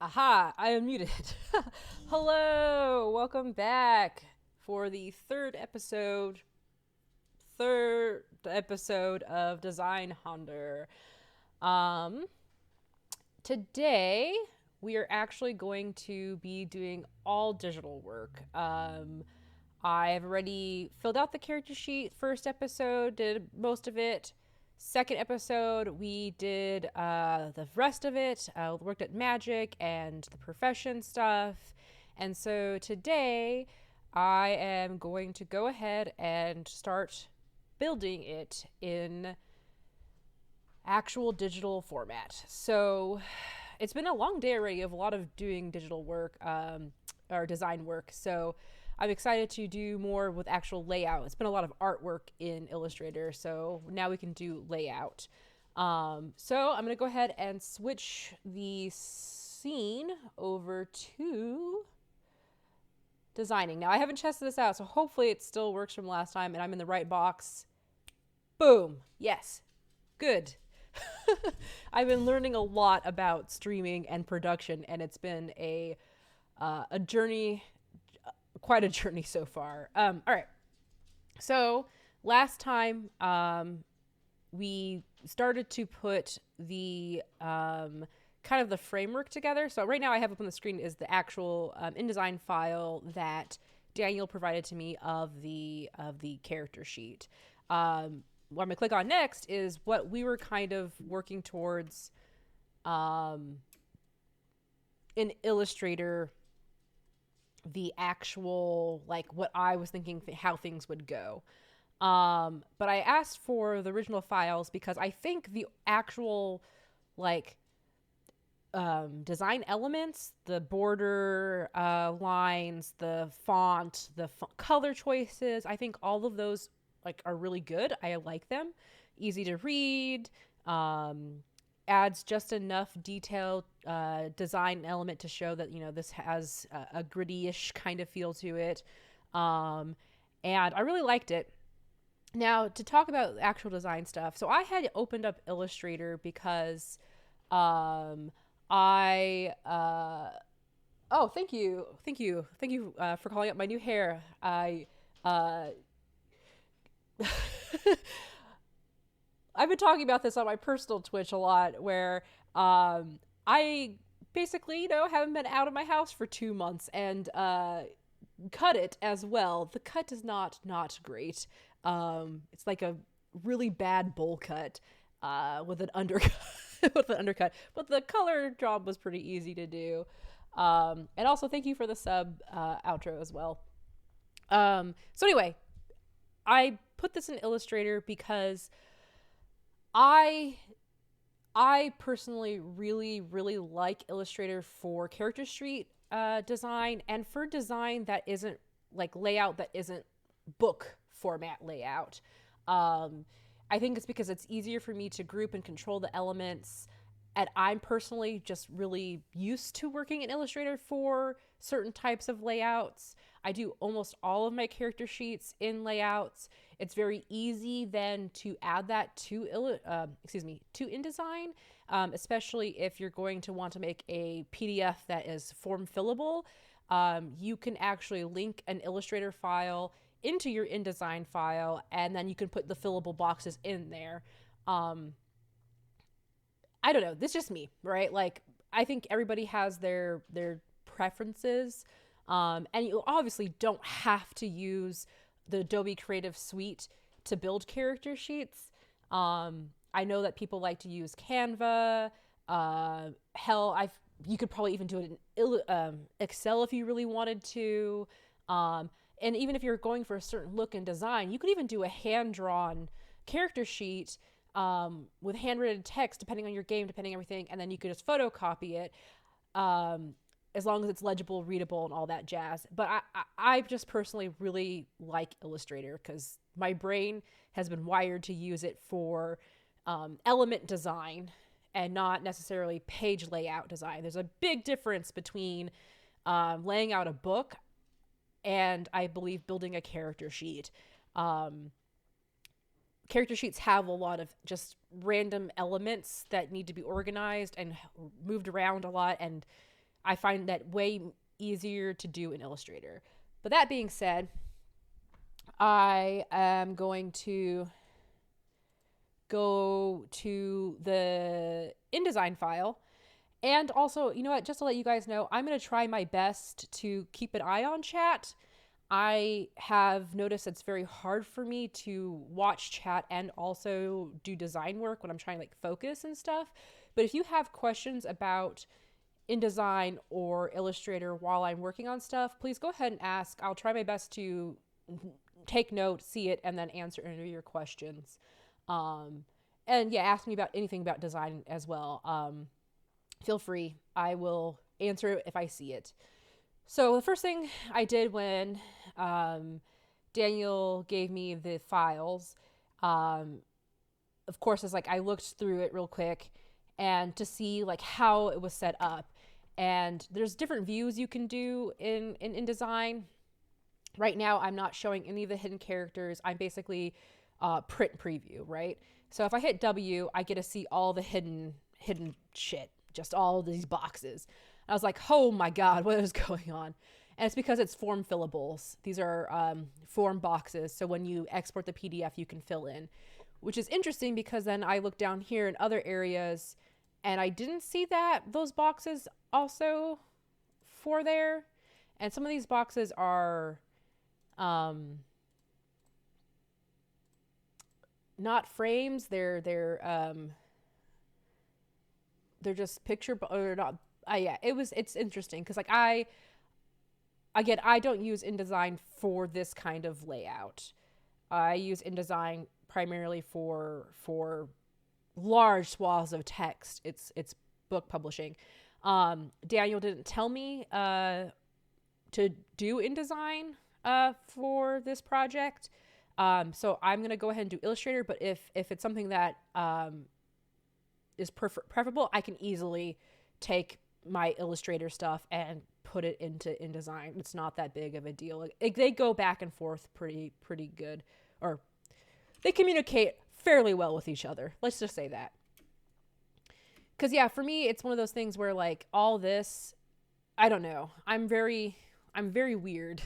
Aha, I am muted. Hello, welcome back for the third episode of Designhänder. Today we are actually going to be doing all digital work. I've already filled out the character sheet. First episode, did most of it. Second episode, we did the rest of it, worked at magic and the profession stuff. And so today, I am going to go ahead and start building it in actual digital format. So it's been a long day already of a lot of doing digital work, or design work. So I'm excited to do more with actual layout. It's been a lot of artwork in Illustrator, so now we can do layout. So I'm gonna go ahead and switch the scene over to designing. Now I haven't tested this out, so hopefully it still works from last time and I'm in the right box. Boom, yes, good. I've been learning a lot about streaming and production, and it's been a journey, quite a journey so far. All right. So last time, we started to put the kind of the framework together. So right now I have up on the screen is the actual InDesign file that Daniel provided to me of the character sheet. what I'm gonna click on next is what we were kind of working towards in Illustrator, the actual, like, what I was thinking how things would go. But I asked for the original files because I think the actual, like, design elements, the border lines, the font, the color choices, I think all of those, like, are really good. I like them. Easy to read. Adds just enough detailed design element to show that, you know, this has a gritty-ish kind of feel to it. And I really liked it. Now, to talk about actual design stuff, so I had opened up Illustrator because oh, thank you for calling up my new hair. I've been talking about this on my personal Twitch a lot, where I basically, you know, haven't been out of my house for 2 months, and cut it as well. The cut is not great. It's like a really bad bowl cut with an undercut. With an undercut, but the color job was pretty easy to do. And also, thank you for the sub outro as well. So anyway, I put this in Illustrator because I personally really like Illustrator for character street design, and for design that isn't, like, layout that isn't book format layout. I think it's because it's easier for me to group and control the elements, and I'm personally just really used to working in Illustrator for certain types of layouts. I do almost all of my character sheets in layouts. It's very easy then to add that to InDesign, especially if you're going to want to make a PDF that is form fillable. You can actually link an Illustrator file into your InDesign file, and then you can put the fillable boxes in there. I don't know, this is just me, right? Like, I think everybody has their preferences, and you obviously don't have to use the Adobe Creative Suite to build character sheets. I know that people like to use Canva. You could probably even do it in Excel if you really wanted to. And even if you're going for a certain look and design, you could even do a hand-drawn character sheet with handwritten text, depending on your game, depending on everything, and then you could just photocopy it, as long as it's legible, readable, and all that jazz. But I just personally really like Illustrator because my brain has been wired to use it for element design and not necessarily page layout design. There's a big difference between laying out a book and, I believe, building a character sheet. Character sheets have a lot of just random elements that need to be organized and moved around a lot, and I find that way easier to do in Illustrator. But that being said, I am going to go to the InDesign file. And also, you know what, just to let you guys know, I'm going to try my best to keep an eye on chat. I have noticed it's very hard for me to watch chat and also do design work when I'm trying to, like, focus and stuff. But if you have questions about InDesign or Illustrator while I'm working on stuff, please go ahead and ask. I'll try my best to take note, see it, and then answer any of your questions. And yeah, ask me about anything about design as well. Feel free. I will answer it if I see it. So the first thing I did when Daniel gave me the files, of course, is, like, I looked through it real quick and to see, like, how it was set up. And there's different views you can do in InDesign. Right now, I'm not showing any of the hidden characters. I'm basically print preview, right? So if I hit W, I get to see all the hidden shit, just all these boxes. I was like, oh my God, what is going on? And it's because it's form fillables. These are form boxes. So when you export the PDF, you can fill in, which is interesting because then I look down here in other areas and I didn't see those boxes also for there. And some of these boxes are, not frames. They're just picture or not. Yeah, it's interesting because like I don't use InDesign for this kind of layout. I use InDesign primarily for large swaths of text. It's book publishing. Daniel didn't tell me to do InDesign for this project. So I'm gonna go ahead and do Illustrator. But if it's something that is preferable, I can easily take my Illustrator stuff and put it into InDesign. It's not that big of a deal. They go back and forth pretty good, or they communicate fairly well with each other. Let's just say that. Because yeah, for me, it's one of those things where like all this, I don't know. I'm very weird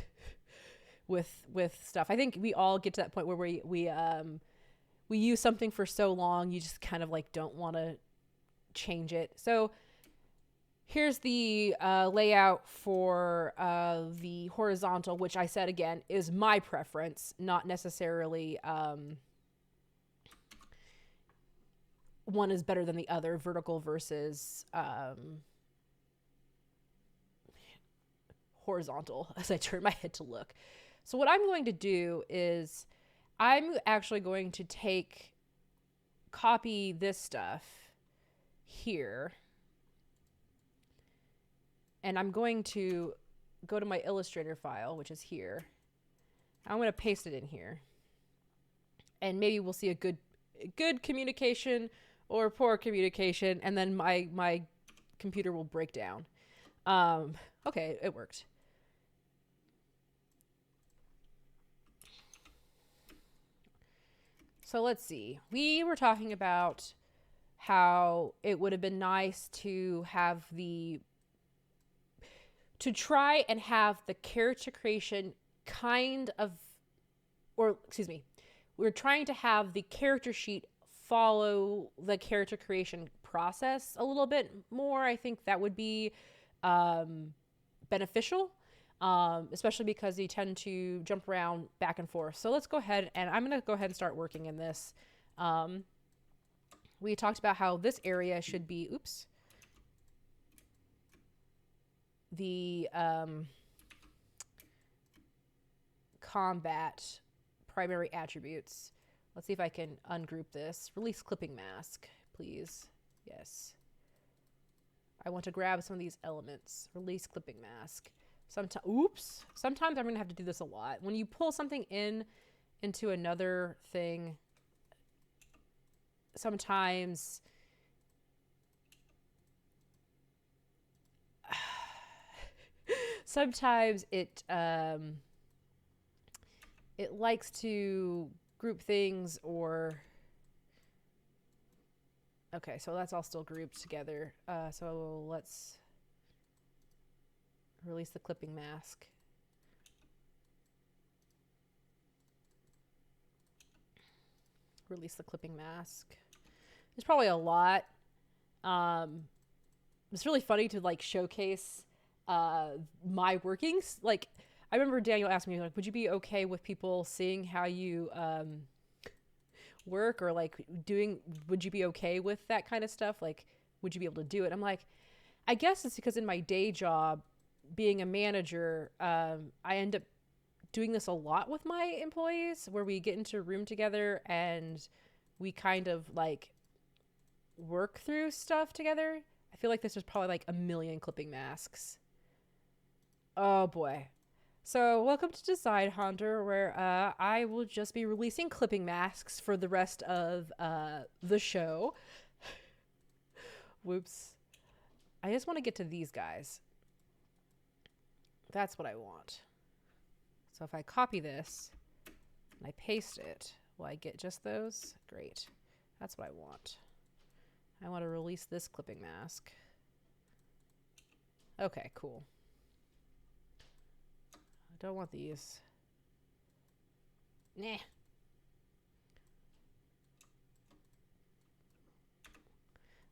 with stuff. I think we all get to that point where we use something for so long, you just kind of like don't want to change it. So here's the layout for the horizontal, which I said again is my preference, not necessarily one is better than the other, vertical versus horizontal, as I turn my head to look. So what I'm going to do is I'm actually going to copy this stuff here, and I'm going to go to my Illustrator file, which is here. I'm going to paste it in here, and maybe we'll see a good communication or poor communication, and then my computer will break down. Okay, it worked. So let's see. We were talking about how it would have been nice to try and have the character creation kind of, or excuse me, we're trying to have the character sheet follow the character creation process a little bit more. I think that would be beneficial, especially because you tend to jump around back and forth. So let's go ahead, and I'm going to go ahead and start working in this. We talked about how this area should be, the combat primary attributes. Let's see if I can ungroup this. Release clipping mask, please. Yes. I want to grab some of these elements. Release clipping mask. Sometimes I'm going to have to do this a lot. When you pull something into another thing, sometimes it likes to group things, or okay, so that's all still grouped together. So let's release the clipping mask. Release the clipping mask. There's probably a lot. It's really funny to like showcase my workings. Like, I remember Daniel asked me, like, would you be okay with people seeing how you work, or like would you be okay with that kind of stuff? Like, would you be able to do it? I'm like, I guess it's because in my day job, being a manager, I end up doing this a lot with my employees, where we get into a room together and we kind of like work through stuff together. I feel like this is probably like a million clipping masks. Oh boy. So welcome to Zweihander, where I will just be releasing clipping masks for the rest of the show. Whoops. I just want to get to these guys. That's what I want. So if I copy this and I paste it, will I get just those? Great. That's what I want. I want to release this clipping mask. Okay, cool. I don't want these. Nah.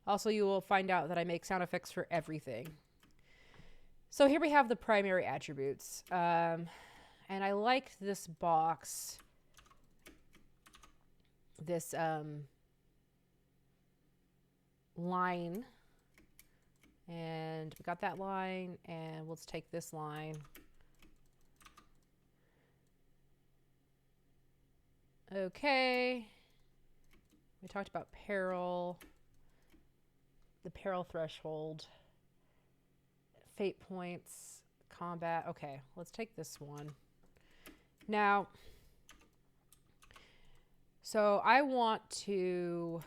Also, you will find out that I make sound effects for everything. So here we have the primary attributes. And I like this box. this line, and we got that line, and let's take this line. Okay. We talked about peril, the peril threshold, fate points, combat. Okay, let's take this one. Now, so I want to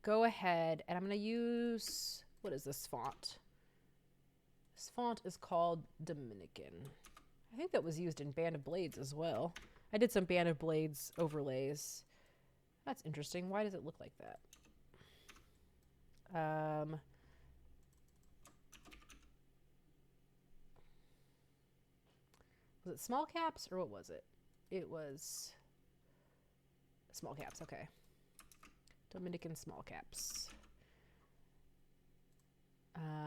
go ahead and I'm going to use, what is this font? This font is called Dominican. I think that was used in Band of Blades as well. I did some Band of Blades overlays. That's interesting. Why does it look like that? Was it small caps or what was it? It was small caps. Okay. Dominican small caps.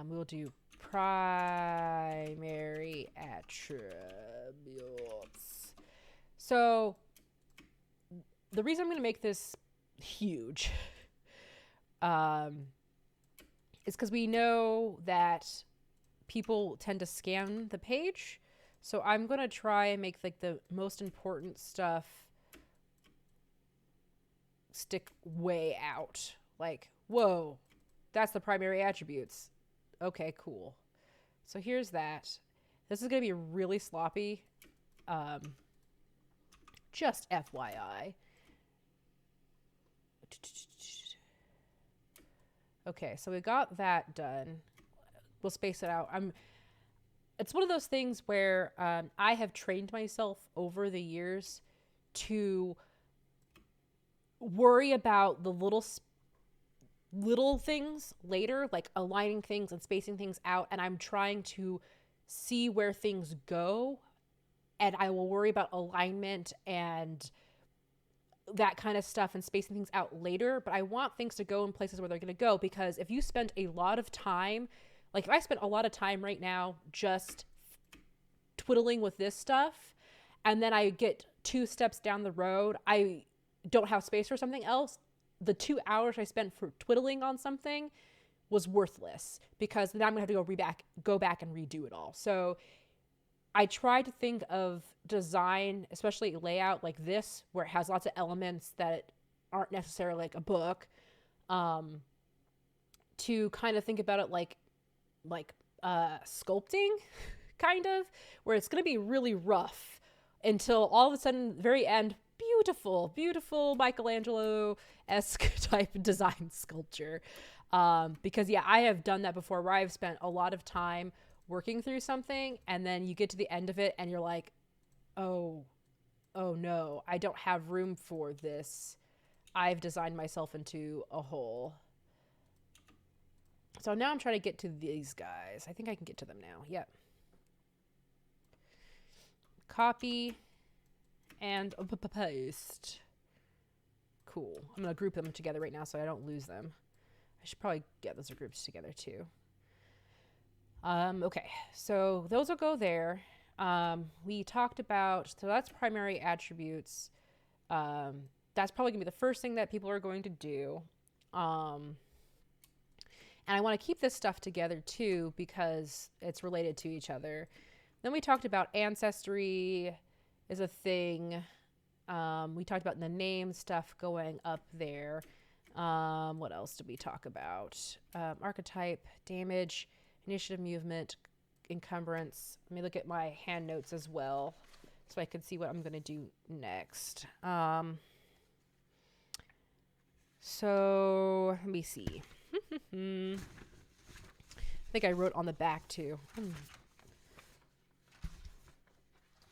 We'll do primary attributes. So the reason I'm going to make this huge is because we know that people tend to scan the page. So I'm going to try and make like the most important stuff stick way out. Like, whoa, that's the primary attributes. Okay, cool. So here's that. This is going to be really sloppy. Just FYI. Okay, so we got that done. We'll space it out. It's one of those things where I have trained myself over the years to worry about the little things later, like aligning things and spacing things out, and I'm trying to see where things go, and I will worry about alignment and that kind of stuff and spacing things out later, but I want things to go in places where they're going to go, because if you spend a lot of time, like if I spent a lot of time right now just twiddling with this stuff, and then I get 2 steps down the road, I don't have space for something else, the 2 hours I spent for twiddling on something was worthless, because then I'm going to have to go back and redo it all. So I try to think of design, especially layout like this, where it has lots of elements that aren't necessarily like a book, to kind of think about it like sculpting, kind of, where it's going to be really rough until all of a sudden, very end, beautiful Michelangelo-esque type design sculpture. Because yeah, I have done that before, where I've spent a lot of time working through something, and then you get to the end of it and you're like, oh no, I don't have room for this. I've designed myself into a hole. So now I'm trying to get to these guys. I think I can get to them now. Yep. Copy and paste. Cool. I'm going to group them together right now so I don't lose them. I should probably get those groups together too. Okay, so those will go there. We talked about, so that's primary attributes. That's probably gonna be the first thing that people are going to do. And I want to keep this stuff together too, because it's related to each other. Then we talked about ancestry is a thing. We talked about the name stuff going up there. What else did we talk about? Archetype, damage, initiative, movement, encumbrance. Let me look at my hand notes as well so I can see what I'm going to do next. So let me see. I think I wrote on the back too.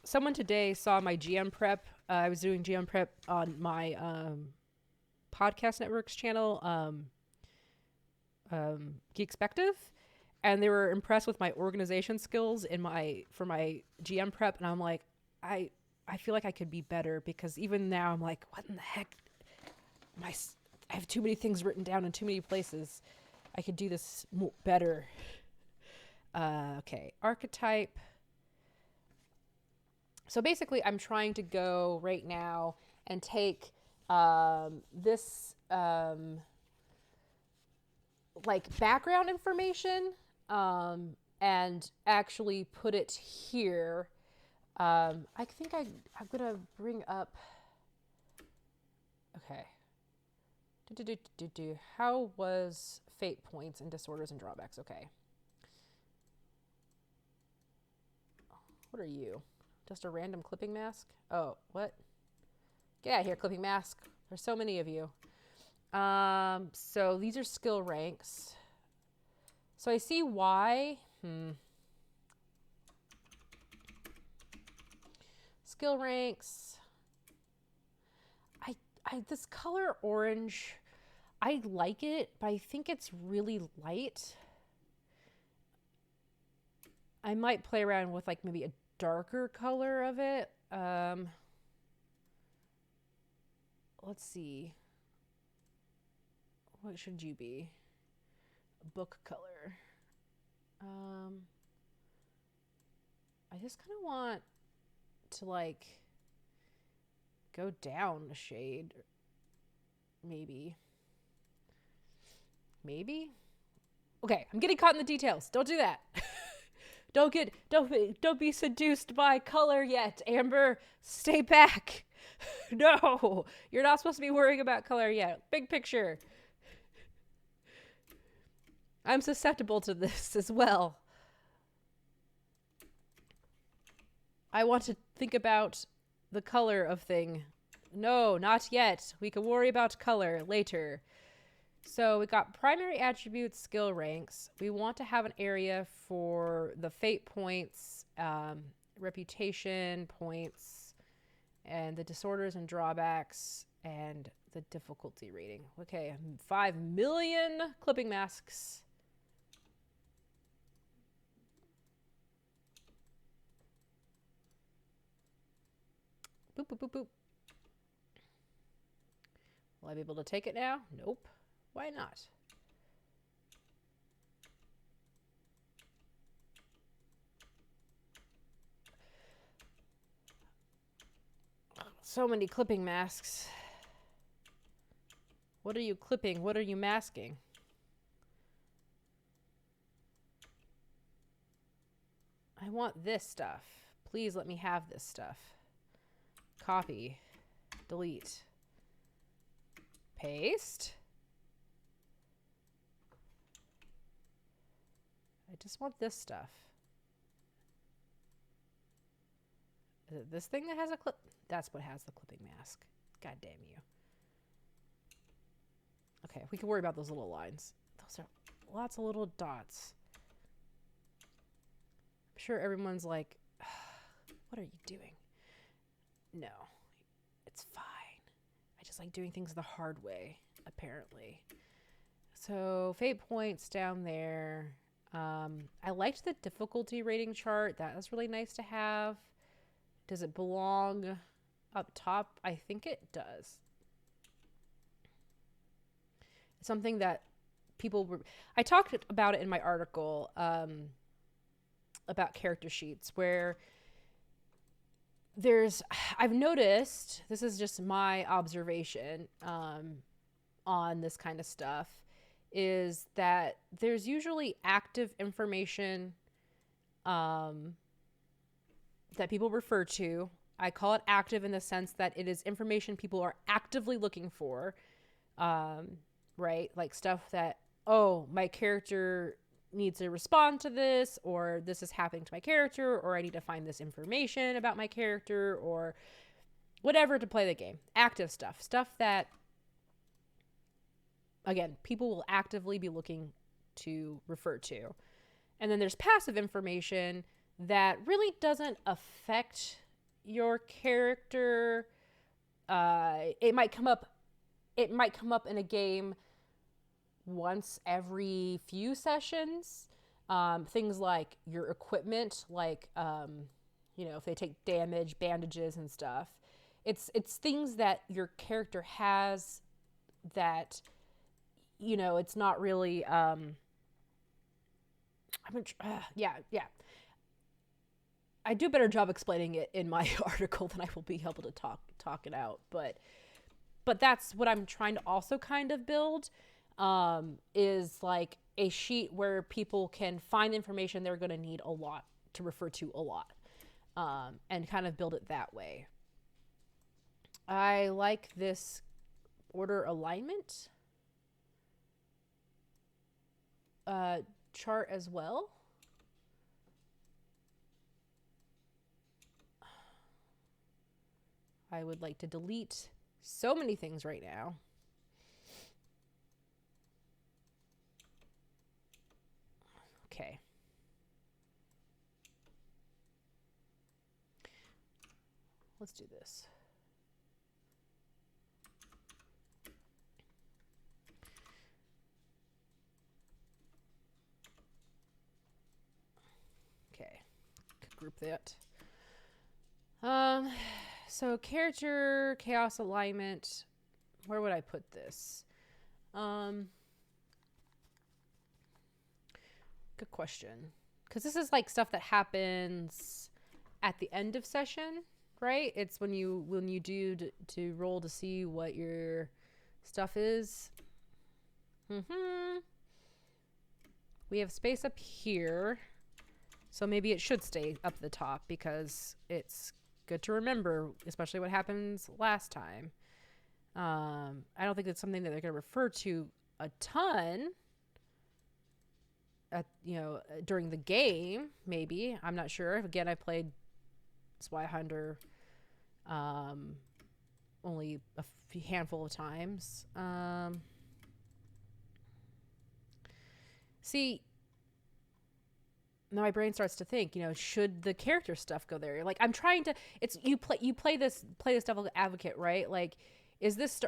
Someone today saw my GM prep. I was doing GM prep on my podcast network's channel, Geekspective. And they were impressed with my organization skills for my GM prep. And I'm like, I feel like I could be better, because even now I'm like, what in the heck? I have too many things written down in too many places. I could do this better. Okay, archetype. So basically I'm trying to go right now and take this like background information and actually put it here. I think I'm gonna bring up. Okay. How was fate points and disorders and drawbacks? Okay. What are you? Just a random clipping mask? Oh, what? Get out of here, clipping mask. There's so many of you. So these are skill ranks. So I see why. Skill ranks. This color orange, I like it, but I think it's really light. I might play around with like maybe a darker color of it. Let's see. What should you be? Book color. I just kind of want to like go down a shade. Maybe. Okay, I'm getting caught in the details. Don't do that. Don't be seduced by color yet, Amber. Stay back. No, you're not supposed to be worrying about color yet. Big picture. I'm susceptible to this as well. I want to think about the color of thing. No, not yet. We can worry about color later. So we got primary attributes, skill ranks. We want to have an area for the fate points, reputation points, and the disorders and drawbacks, and the difficulty rating. Okay, 5 million clipping masks. Boop, boop, boop, boop. Will I be able to take it now? Nope. Why not? So many clipping masks. What are you clipping? What are you masking? I want this stuff. Please let me have this stuff. Copy. Delete. Paste. I just want this stuff. Is it this thing that has a clip? That's what has the clipping mask. God damn you. Okay, we can worry about those little lines. Those are lots of little dots. I'm sure everyone's like, what are you doing? No, it's fine. I just like doing things the hard way, apparently. So fate points down there. I liked the difficulty rating chart. That was really nice to have. Does it belong up top? I think it does. It's something that people were... I talked about it in my article about character sheets, where I've noticed, this is just my observation on this kind of stuff, is that there's usually active information that people refer to. I call it active in the sense that it is information people are actively looking for, right? Like stuff that, oh, my character needs to respond to this, or this is happening to my character, or I need to find this information about my character, or whatever to play the game. Active stuff. Stuff that, again, people will actively be looking to refer to. And then there's passive information that really doesn't affect your character. It might come up in a game once every few sessions. Things like your equipment, like if they take damage, bandages and stuff. It's things that your character has that, it's not really yeah. I do a better job explaining it in my article than I will be able to talk it out, but but that's what I'm trying to also kind of build, is like a sheet where people can find information they're going to need a lot to refer to a lot, and kind of build it that way. I like this order alignment chart as well. I would like to delete so many things right now. Okay. Let's do this. Okay. Group that. So character chaos alignment. Where would I put this? Good question. Because this is like stuff that happens at the end of session, right? It's when you do to roll to see what your stuff is. We have space up here, so maybe it should stay up the top because it's good to remember, especially what happens last time. I don't think it's something that they're going to refer to a ton at, during the game. Maybe, I'm not sure. Again, I played Zweihander only a handful of times. See, now my brain starts to think, should the character stuff go there? Like, I'm trying to, it's, you play this devil's advocate, right? Like, does this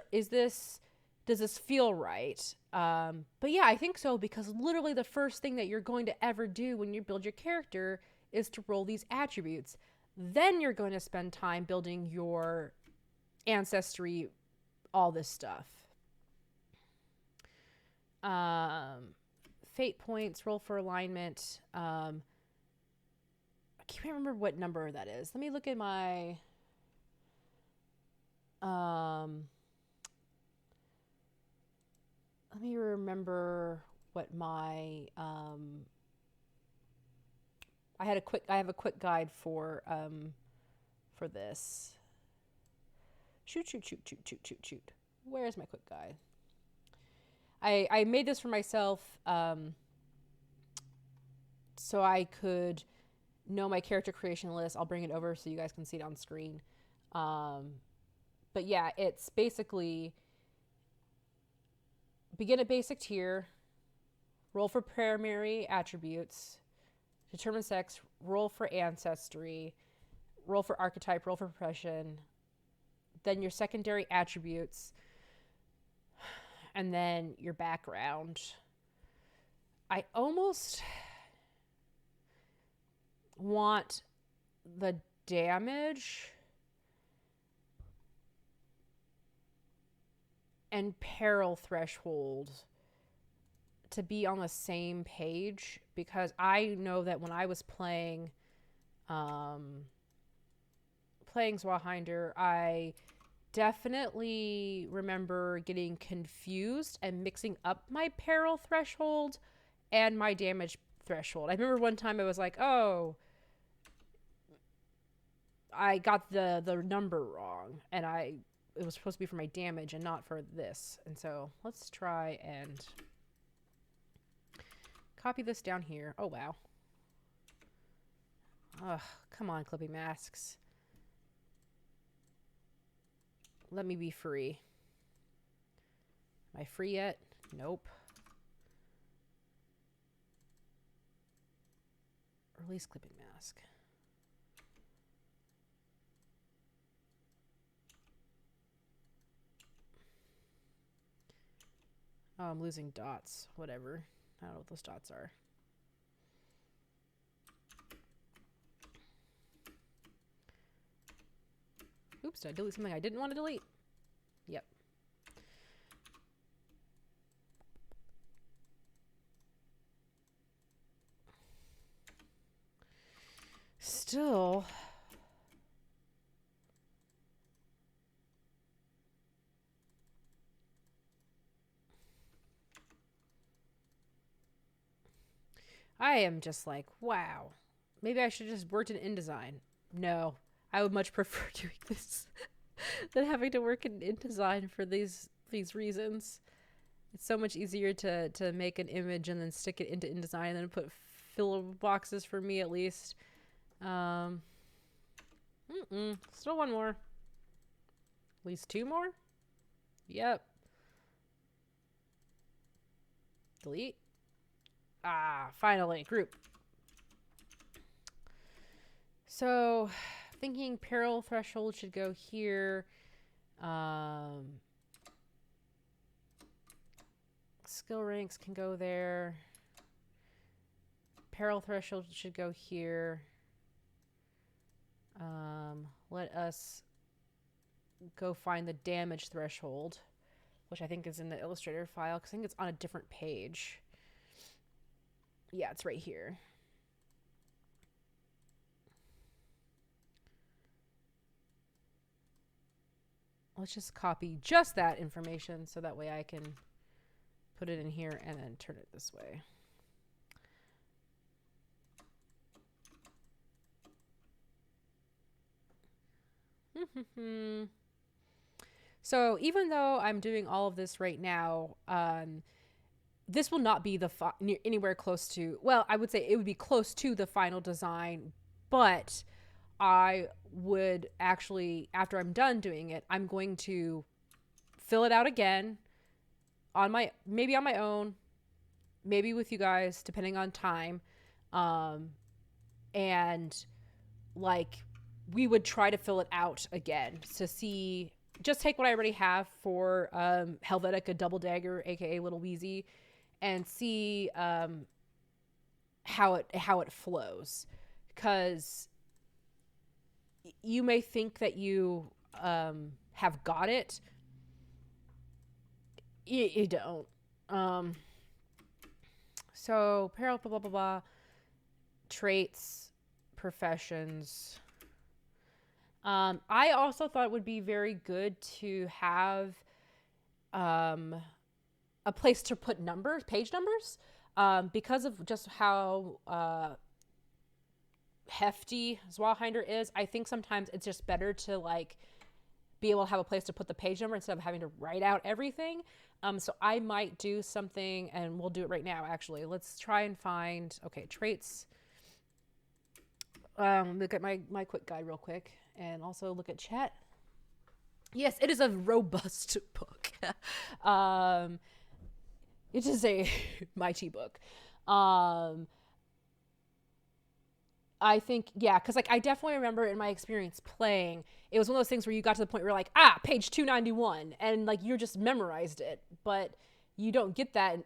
feel right? But yeah, I think so, because literally the first thing that you're going to ever do when you build your character is to roll these attributes. Then you're going to spend time building your ancestry, all this stuff. Fate points, roll for alignment. I can't remember what number that is. Let me look at my let me remember what my I have a quick guide for this. Shoot. Where's my quick guide? I made this for myself so I could know my character creation list. I'll bring it over so you guys can see it on screen. But yeah, it's basically begin at basic tier, roll for primary attributes, determine sex, roll for ancestry, roll for archetype, roll for profession, then your secondary attributes, and then your background. I almost want the damage and peril threshold to be on the same page, because I know that when I was playing Zweihander, I definitely remember getting confused and mixing up my peril threshold and my damage threshold. I remember one time I was like, oh, I got the number wrong, and it was supposed to be for my damage and not for this. And so let's try and copy this down here. Oh, wow. Ugh, come on, clipping masks. Let me be free. Am I free yet? Nope. Release clipping mask. Oh, I'm losing dots. Whatever. I don't know what those dots are. Oops, did I delete something I didn't want to delete? Yep. Still... I am just like, wow. Maybe I should have just worked in InDesign. No, I would much prefer doing this than having to work in InDesign for these reasons. It's so much easier to make an image and then stick it into InDesign and then put filler boxes for me at least. Still one more. At least two more? Yep. Delete. Finally, group. So, thinking peril threshold should go here. Skill ranks can go there. Peril threshold should go here. Let us go find the damage threshold, which I think is in the Illustrator file, because I think it's on a different page. Yeah, it's right here. Let's just copy just that information so that way I can put it in here and then turn it this way. So even though I'm doing all of this right now, this will not be the anywhere close to, well, I would say it would be close to the final design, but I would actually, after I'm done doing it, I'm going to fill it out again on maybe on my own, maybe with you guys, depending on time. And like, we would try to fill it out again to see, just take what I already have for Helvetica Double Dagger, aka Little Wheezy, and see how it flows. Because you may think that you have got it. You don't. So apparel, blah, blah, blah, blah. Traits, professions. I also thought it would be very good to have a place to put numbers, page numbers, because of just how hefty Zweihander is. I think sometimes it's just better to like be able to have a place to put the page number instead of having to write out everything. So I might do something, and we'll do it right now, actually. Let's try and find, okay, traits. Look at my quick guide real quick, and also look at chat. Yes, it is a robust book. It is a mighty book. I think, yeah, because like I definitely remember in my experience playing, it was one of those things where you got to the point where you're like, page 291, and like you just memorized it, but you don't get that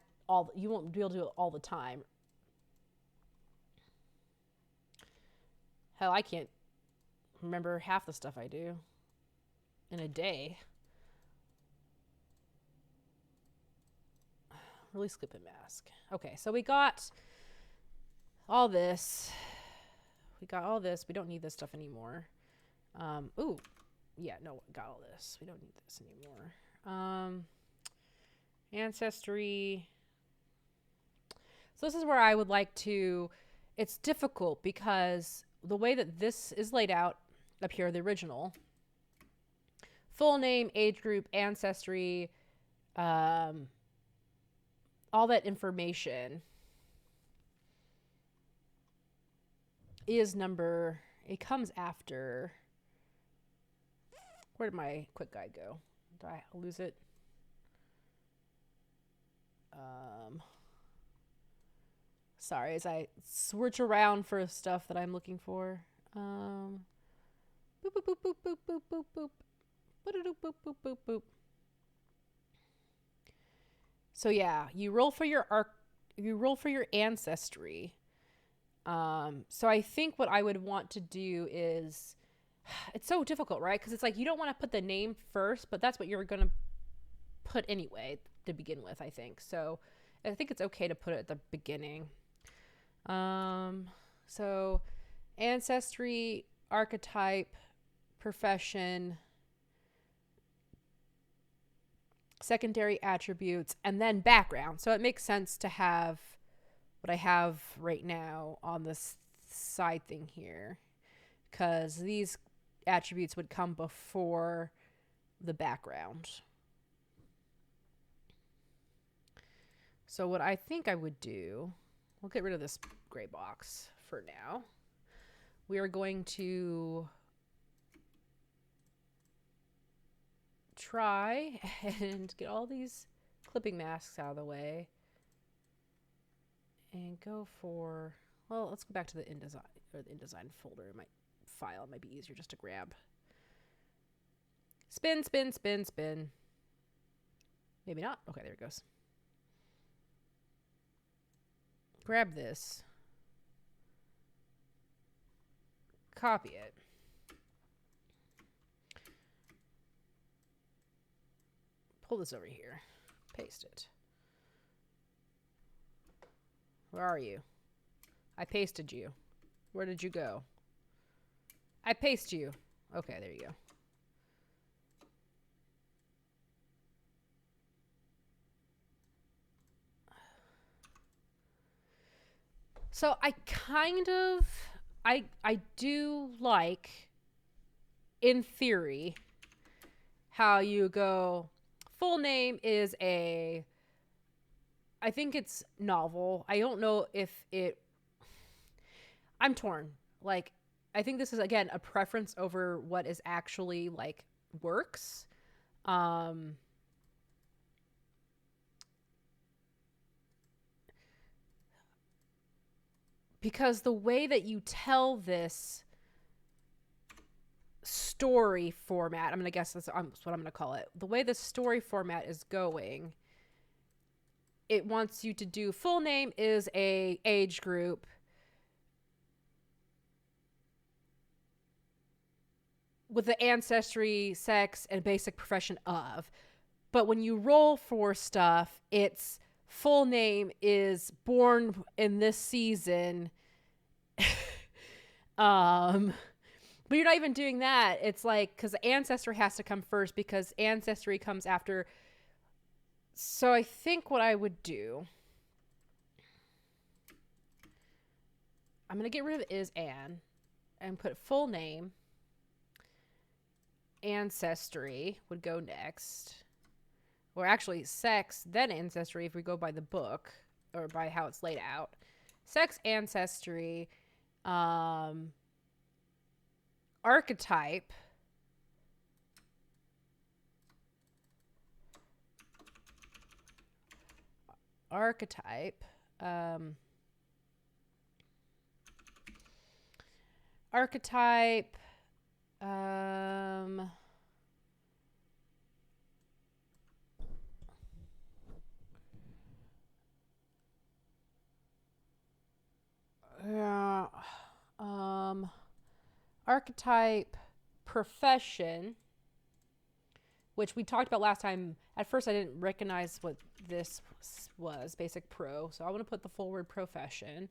you won't be able to do it all the time. Hell, I can't remember half the stuff I do in a day. Release clip and mask. Okay, so we got all this. We got all this. We don't need this stuff anymore. Ooh. Yeah, no, got all this. We don't need this anymore. Ancestry. So this is where I would like to... It's difficult because the way that this is laid out up here, the original, full name, age group, ancestry, all that information is number, it comes after, where did my quick guide go? Did I lose it? Sorry, as I switch around for stuff that I'm looking for. Boop, boop, boop, boop, boop, boop, boop, boop. Boop, boop, boop, boop, boop. So yeah, you roll for your ancestry. So I think what I would want to do is, it's so difficult, right? Because it's like you don't want to put the name first, but that's what you're going to put anyway to begin with, I think. So I think it's okay to put it at the beginning. So ancestry, archetype, profession, secondary attributes, and then background. So it makes sense to have what I have right now on this side thing here, because these attributes would come before the background. So what I think I would do, we'll get rid of this gray box for now. We are going to try and get all these clipping masks out of the way and go for, well, let's go back to the InDesign or the InDesign folder in my file. It might be easier just to grab. Spin, spin, spin, spin. Maybe not. Okay, there it goes. Grab this. Copy it. Pull this over here. Paste it. Where are you? I pasted you. Where did you go? I paste you. Okay, there you go. So I kind of, I do like, in theory, how you go, full name is a, I think it's novel. I don't know if it, I'm torn. Like, I think this is, again, a preference over what is actually, like, works. Because the way that you tell this story format, I'm going to guess that's what I'm going to call it. The way the story format is going, it wants you to do full name is a age group. With the ancestry, sex, and basic profession of. But when you roll for stuff, it's full name is born in this season. But you're not even doing that. It's like, because ancestry has to come first because ancestry comes after. So I think what I would do, I'm going to get rid of is Anne and put full name. Ancestry would go next. Or actually sex, then ancestry if we go by the book or by how it's laid out. Sex, ancestry, archetype, archetype, archetype, profession, which we talked about last time. At first I didn't recognize what this was, basic pro, so I want to put the full word profession.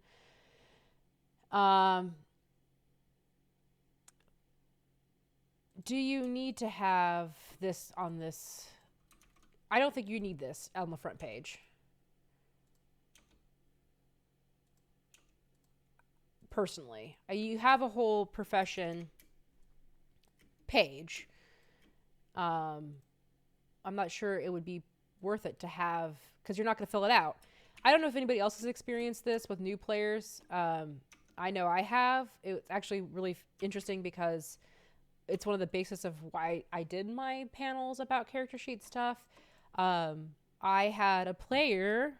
Do you need to have this on this? I don't think you need this on the front page. Personally, you have a whole profession page. I'm not sure it would be worth it to have, because you're not going to fill it out. I don't know if anybody else has experienced this with new players. I know I have. It's actually really interesting because it's one of the basis of why I did my panels about character sheet stuff. I had a player,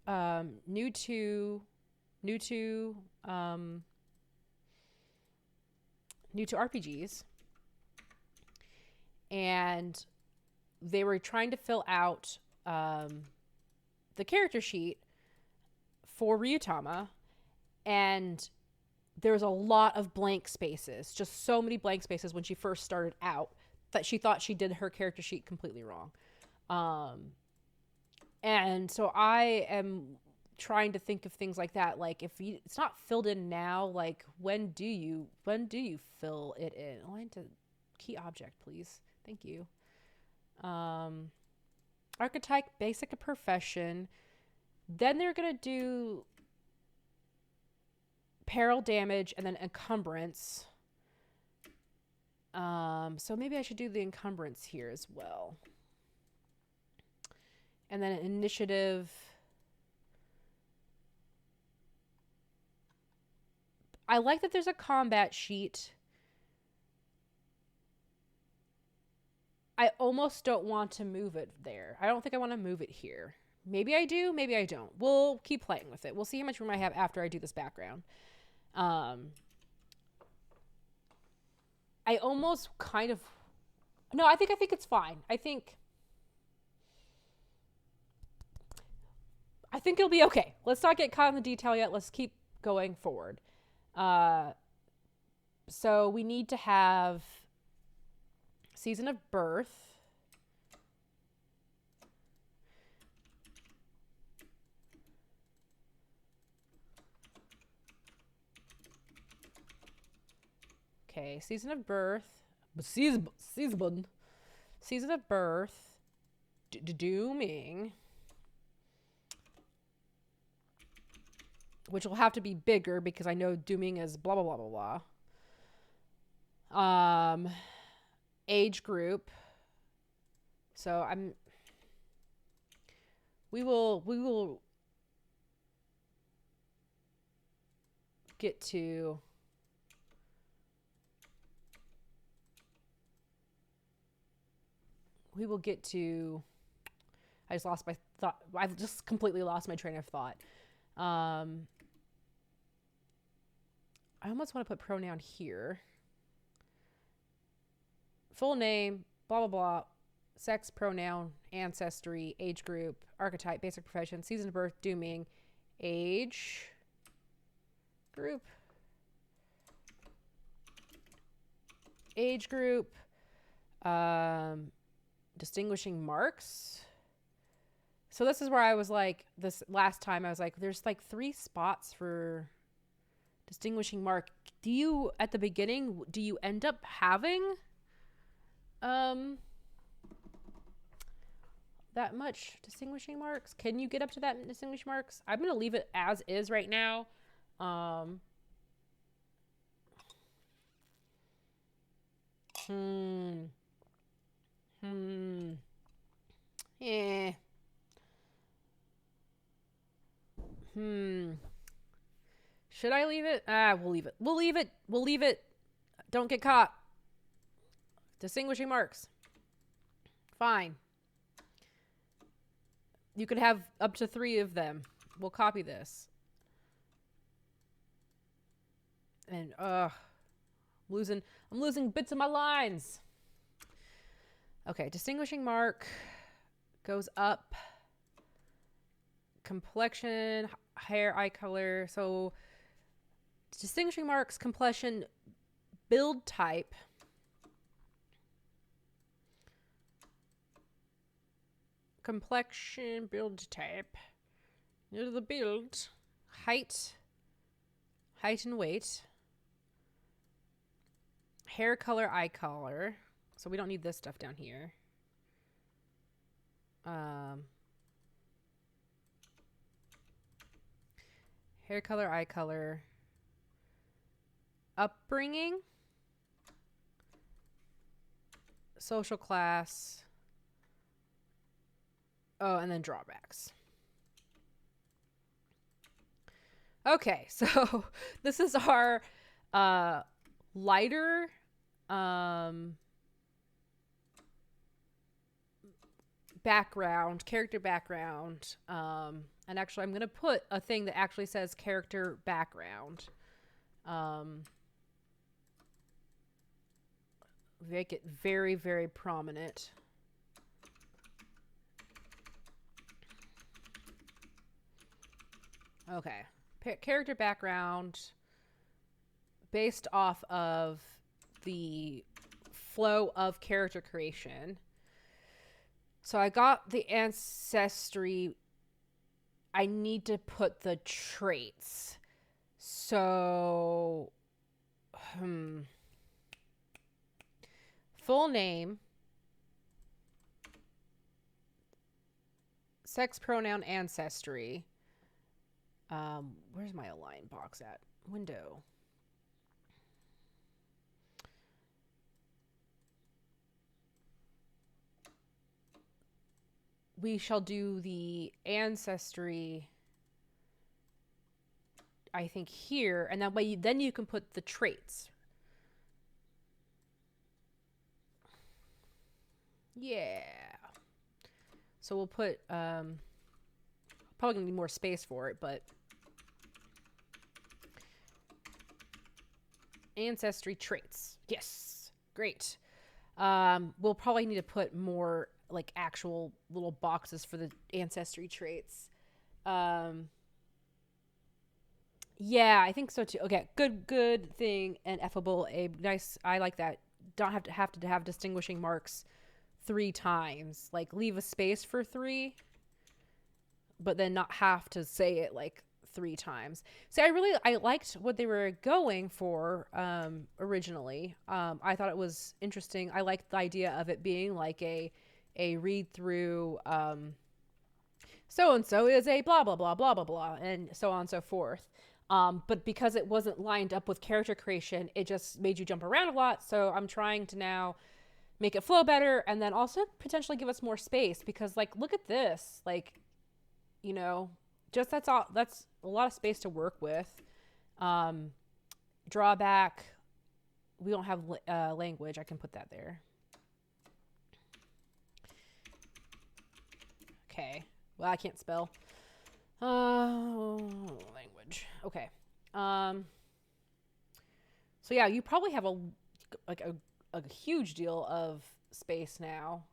new to RPGs, and they were trying to fill out the character sheet for Ryutama, and there was a lot of blank spaces, just so many blank spaces when she first started out that she thought she did her character sheet completely wrong. And so I am trying to think of things like that. Like, if it's not filled in now, like, when do you fill it in? Align to key object, please. Thank you. Archetype, basic profession. Then they're going to do peril, damage, and then encumbrance. So maybe I should do the encumbrance here as well. And then initiative. I like that there's a combat sheet. I almost don't want to move it there. I don't think I want to move it here. Maybe I do, maybe I don't. We'll keep playing with it. We'll see how much room I have after I do this background. I almost kind of... No, I think it's fine. I think it'll be okay. Let's not get caught in the detail yet. Let's keep going forward. So we need to have season of birth. Okay, season of birth. Season of birth. Dooming. Which will have to be bigger because I know dooming is blah, blah, blah, blah, blah. Age group. So we will get to I just lost my thought. I've just completely lost my train of thought. I almost want to put pronoun here. Full name, blah, blah, blah. Sex, pronoun, ancestry, age group, archetype, basic profession, season of birth, dooming, age group. Age group. Distinguishing marks. So this is where I was like, this last time I was like, there's like 3 spots for distinguishing mark. Do you, at the beginning, do you end up having that much distinguishing marks? Can you get up to that distinguishing marks? I'm going to leave it as is right now. Yeah. Should I leave it? We'll leave it. We'll leave it. We'll leave it. Don't get caught. Distinguishing marks. Fine. You could have up to 3 of them. We'll copy this. And I'm losing bits of my lines. Okay, distinguishing mark goes up. Complexion, hair, eye color. So distinguishing marks, complexion, build type. Complexion, build type. Near the build. Height and weight. Hair color, eye color. So we don't need this stuff down here. Hair color, eye color. Upbringing. Social class. Oh, and then drawbacks. Okay, so this is our lighter background, character background. And actually, I'm going to put a thing that actually says character background. Make it very, very prominent. Okay. Character background based off of the flow of character creation. So I got the ancestry. I need to put the traits. So, full name, sex, pronoun, ancestry. Where's my align box at? window. We shall do the ancestry, I think, here, and that way then you can put the traits. Yeah. So we'll put, probably gonna need more space for it, but ancestry traits. Yes. Great. We'll probably need to put more like actual little boxes for the ancestry traits. Yeah, I think so too. Okay, good thing. And effable, a nice. I like that. Don't have distinguishing marks 3 times. Like leave a space for 3, but then not have to say it like 3 times. See, I liked what they were going for originally. I thought it was interesting. I liked the idea of it being like a read through. So and so is a blah blah blah blah blah blah, and so on and so forth. But because it wasn't lined up with character creation, it just made you jump around a lot. So I'm trying to now make it flow better, and then also potentially give us more space, because like look at this, like, you know, just that's a lot of space to work with. Drawback, we don't have language. I can put that there. Okay, well, I can't spell. Language. Okay. So yeah, you probably have a huge deal of space now.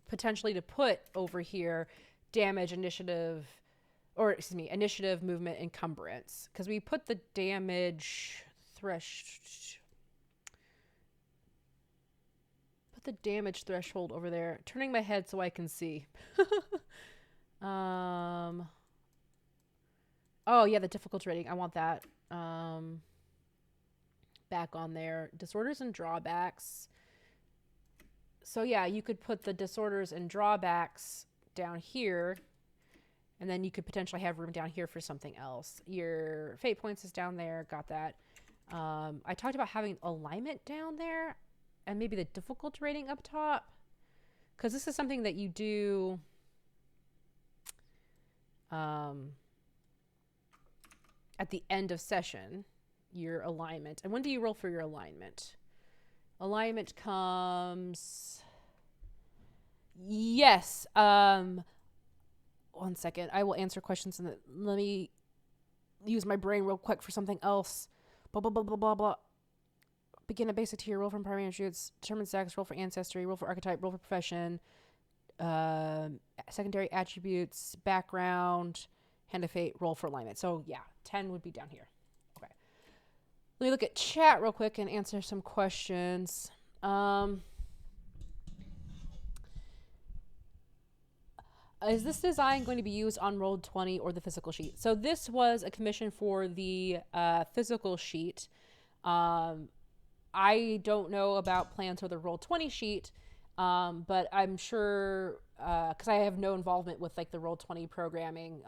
Potentially to put over here damage, initiative, or excuse me, initiative, movement, encumbrance, because we put the damage threshold over there. Turning my head so I can see. Oh yeah, the difficulty rating. I want that back on there. Disorders and drawbacks. So yeah, you could put the disorders and drawbacks down here, and then you could potentially have room down here for something else. Your fate points is down there. Got that. I talked about having alignment down there, and maybe the difficulty rating up top, because this is something that you do at the end of session, your alignment. And when do you roll for your alignment? Alignment comes... Yes. 1 second. I will answer questions, and let me use my brain real quick for something else. Blah, blah, blah, blah, blah, blah. Begin a basic tier. Roll from primary attributes. Determine sex. Roll for ancestry. Roll for archetype. Roll for profession. Secondary attributes. Background. Hand of fate. Roll for alignment. So yeah, 10 would be down here. Okay. Let me look at chat real quick and answer some questions. Is this design going to be used on Roll20 or the physical sheet? So this was a commission for the physical sheet. I don't know about plans for the Roll20 sheet, but I'm sure, because I have no involvement with like the Roll20 programming,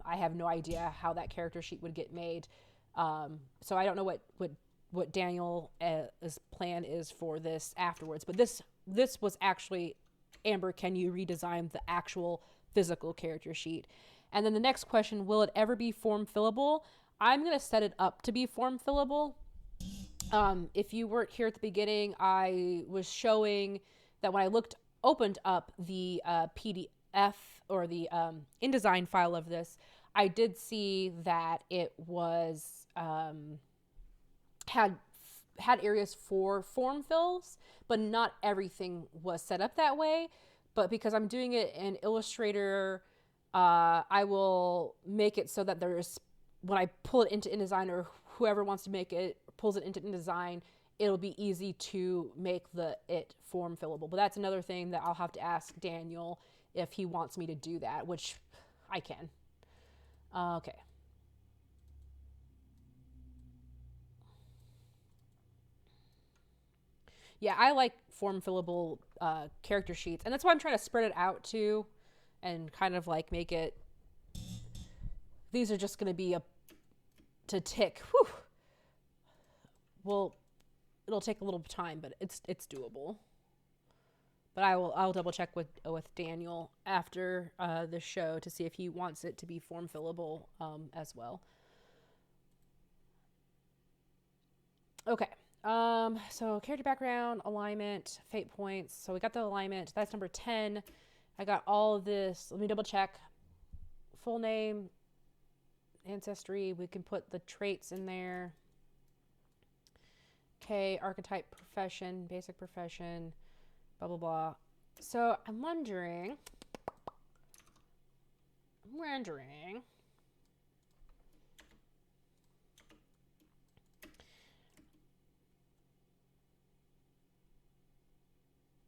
I have no idea how that character sheet would get made. So I don't know what Daniel's plan is for this afterwards. But this was actually, Amber, can you redesign the actual physical character sheet? And then the next question, will it ever be form fillable? I'm going to set it up to be form fillable. If you weren't here at the beginning, I was showing that when I opened up the PDF or the InDesign file of this, I did see that it was had areas for form fills, but not everything was set up that way. But because I'm doing it in Illustrator, I will make it so that there's, when I pull it into InDesign, or whoever wants to make it pulls it into InDesign, it'll be easy to make it form fillable. But that's another thing that I'll have to ask Daniel if he wants me to do that, which I can. Okay. Yeah, I like form fillable character sheets, and that's why I'm trying to spread it out too, and kind of like make it these are just going to be to tick. Whew. Well, it'll take a little time, but it's doable. But I'll double check with Daniel after the show to see if he wants it to be form fillable as well. Okay. So character background, alignment, fate points. So we got the alignment. That's number 10. I got all of this. Let me double check. Full name, ancestry. We can put the traits in there. Okay, archetype, profession, basic profession, blah, blah, blah. So I'm wondering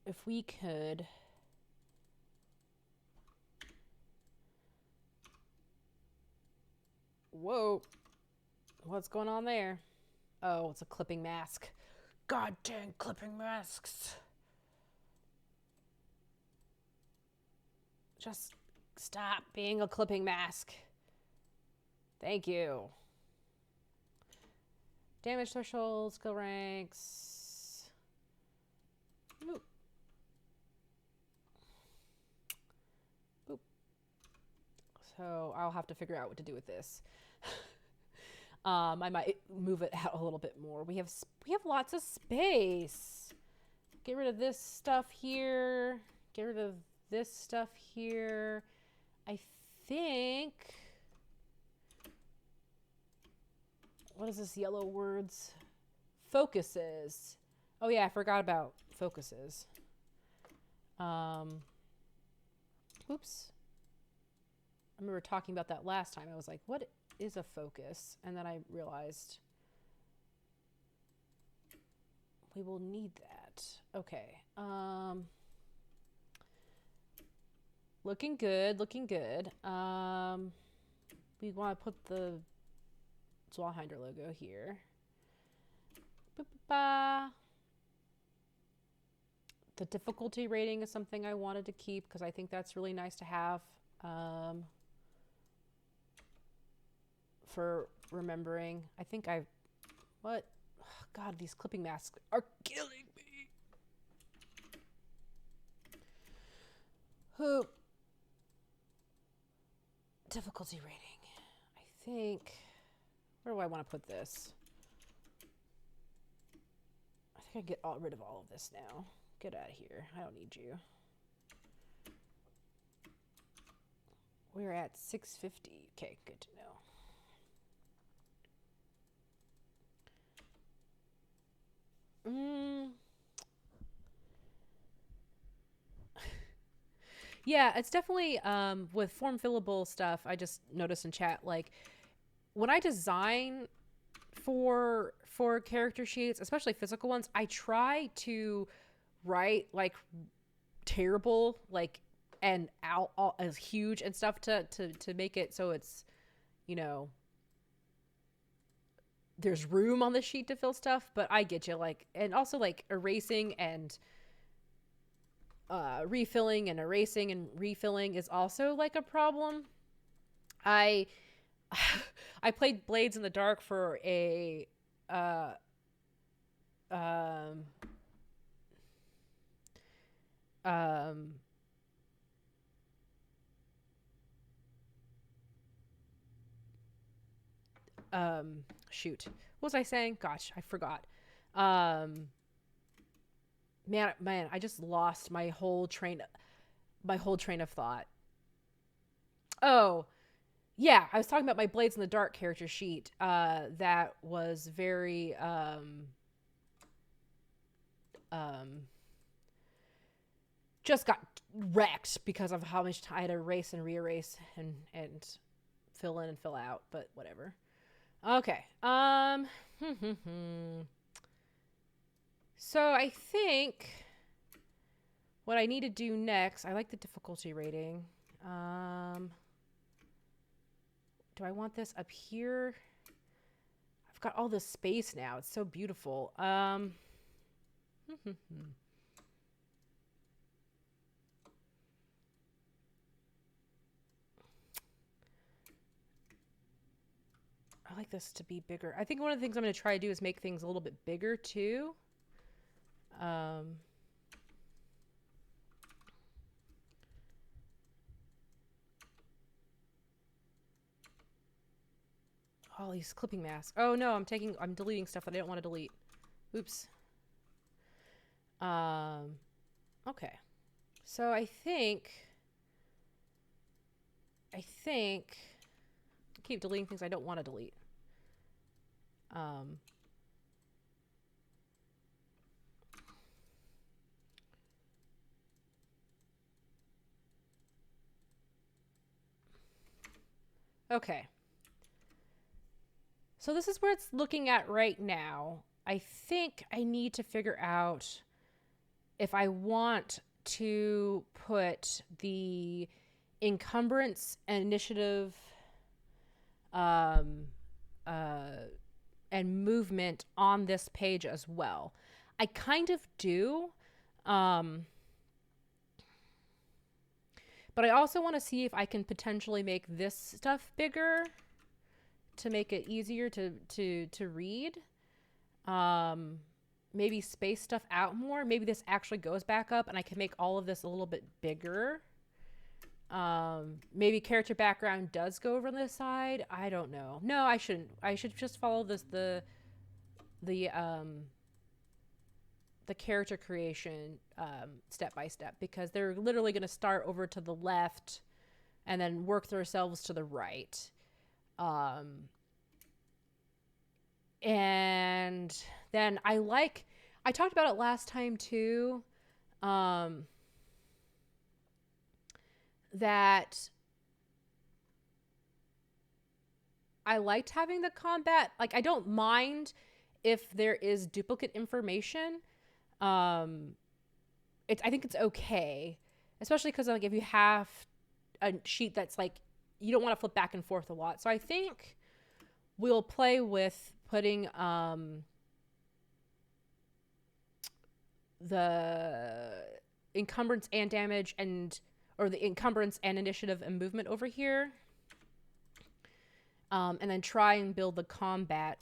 if we could whoa, what's going on there? Oh, it's a clipping mask. God dang clipping masks. Just stop being a clipping mask. Thank you. Damage threshold, skill ranks. Boop. Boop. So I'll have to figure out what to do with this. I might move it out a little bit more. We have lots of space. Get rid of this stuff here. Get rid of this stuff here. I think. What is this yellow words? Focuses. Oh yeah, I forgot about focuses. Oops. I remember talking about that last time. I was like, what is a focus? And then I realized we will need that. Okay. Looking good, looking good. We want to put the Zweihander logo here. Ba-ba-ba. The difficulty rating is something I wanted to keep because I think that's really nice to have. For remembering. I think what? Oh, God, these clipping masks are killing me. Who? Difficulty rating. I think, where do I want to put this? I think I get rid of all of this now. Get out of here. I don't need you. We're at 650. Okay, good to know. Yeah, it's definitely with form fillable stuff. I just noticed in chat, like when I design for character sheets, especially physical ones, I try to write like terrible, like and out all as huge and stuff to make it so it's, you know, there's room on the sheet to fill stuff. But I get you, like, and also like erasing and refilling and erasing and refilling is also like a problem. I played Blades in the Dark for a shoot, what was I saying? Gosh, I forgot. Man, I just lost my whole train of thought. Oh, yeah, I was talking about my Blades in the Dark character sheet. That was very just got wrecked because of how much I had to erase and re-erase and fill in and fill out, but whatever. Okay. So I think what I need to do next, I like the difficulty rating. Do I want this up here? I've got all this space now. It's so beautiful. I like this to be bigger. I think one of the things I'm going to try to do is make things a little bit bigger too. All these clipping masks. Oh no, I'm deleting stuff that I don't want to delete. Oops. Okay. So I think I keep deleting things I don't want to delete. Okay. So this is where it's looking at right now. I think I need to figure out if I want to put the encumbrance and initiative and movement on this page as well. I kind of do. But I also want to see if I can potentially make this stuff bigger to make it easier to read. Maybe space stuff out more. Maybe this actually goes back up and I can make all of this a little bit bigger. Maybe character background does go over on this side. I don't know. No, I shouldn't. I should just follow the character creation step by step, because they're literally going to start over to the left and then work themselves to the right. And then I talked about it last time too, that I liked having the combat. Like, I don't mind if there is duplicate information. I think it's okay, especially because like if you have a sheet that's like you don't want to flip back and forth a lot. So I think we'll play with putting the encumbrance and damage or the encumbrance and initiative and movement over here, and then try and build the combat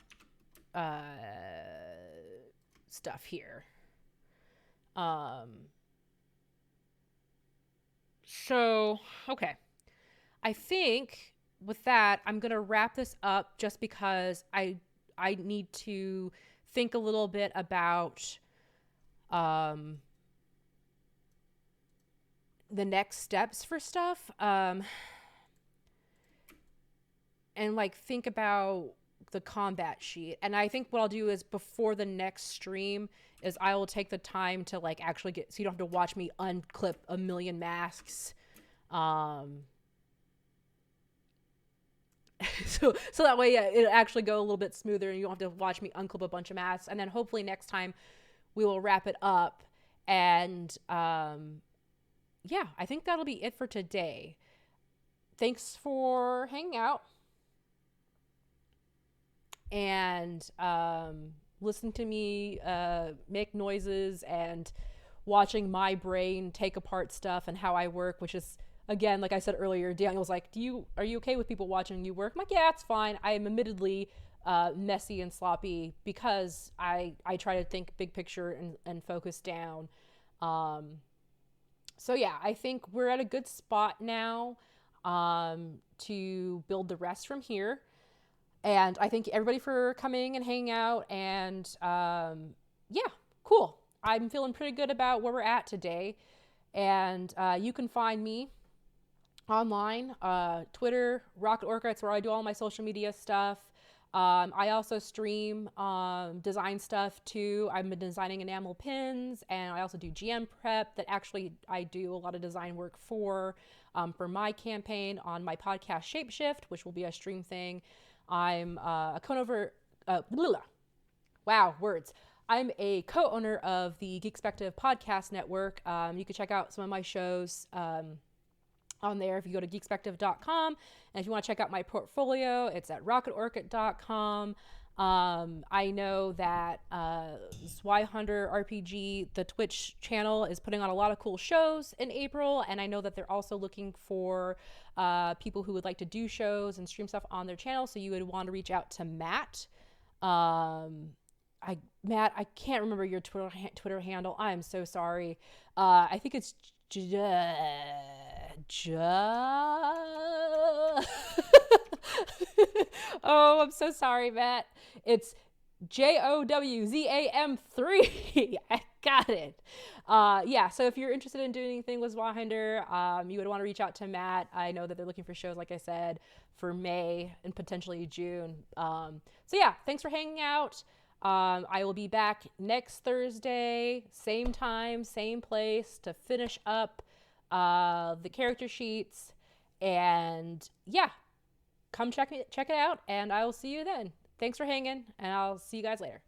stuff here. So, okay. I think with that, I'm going to wrap this up just because I need to think a little bit about the next steps for stuff. And like think about the combat sheet. And I think what I'll do is before the next stream is I will take the time to like actually get, so you don't have to watch me unclip a million masks. So that way it'll actually go a little bit smoother and you don't have to watch me unclip a bunch of masks. And then hopefully next time we will wrap it up. And yeah, I think that'll be it for today. Thanks for hanging out and listening to me make noises and watching my brain take apart stuff and how I work, which is, again, like I said earlier, Daniel was like, are you okay with people watching you work? I'm like, yeah, it's fine. I am admittedly messy and sloppy because I try to think big picture and focus down. So yeah, I think we're at a good spot now to build the rest from here. And I thank everybody for coming and hanging out. And yeah, cool. I'm feeling pretty good about where we're at today. And you can find me online, Twitter, Rocket Orca. It's where I do all my social media stuff. I also stream design stuff too. I've been designing enamel pins, and I also do GM prep that actually I do a lot of design work for my campaign on my podcast Shapeshift, which will be a stream thing. I'm a co-owner, I'm a co-owner of the Geekspective Podcast Network. You can check out some of my shows on there if you go to geekspective.com. And if you want to check out my portfolio, it's at rocketorchid.com. I know that Zweihander RPG, the Twitch channel, is putting on a lot of cool shows in April, and I know that they're also looking for people who would like to do shows and stream stuff on their channel. So you would want to reach out to Matt. Matt, I can't remember your Twitter handle. I'm so sorry. I think it's Oh, I'm so sorry, Matt. It's JOWZAM3. I got it. Yeah, so if you're interested in doing anything with Zweihander, you would want to reach out to Matt. I know that they're looking for shows, like I said, for May and potentially June. So yeah, thanks for hanging out. I will be back next Thursday, same time, same place, to finish up the character sheets. And yeah, come check it out, and I will see you then. Thanks for hanging, and I'll see you guys later.